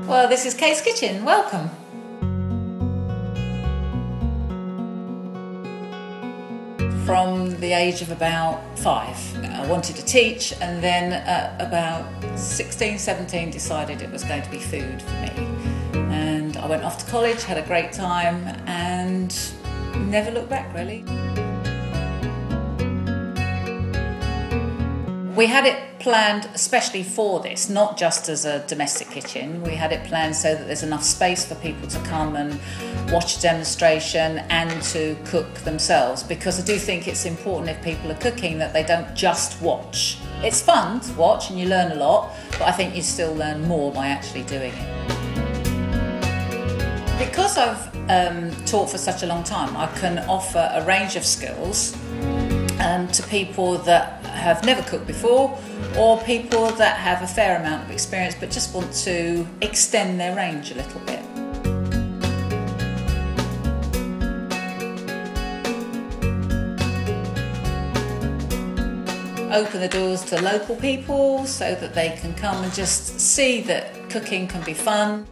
Well, this is Kate's Kitchen. Welcome. From the age of about 5, I wanted to teach, and then at about 16, 17 decided it was going to be food for me. And I went off to college, had a great time, and never looked back really. We had it planned especially for this, not just as a domestic kitchen. We had it planned so that there's enough space for people to come and watch a demonstration and to cook themselves, because I do think it's important if people are cooking that they don't just watch. It's fun to watch and you learn a lot, but I think you still learn more by actually doing it. Because I've taught for such a long time, I can offer a range of skills to people that have never cooked before, or people that have a fair amount of experience but just want to extend their range a little bit. Open the doors to local people so that they can come and just see that cooking can be fun.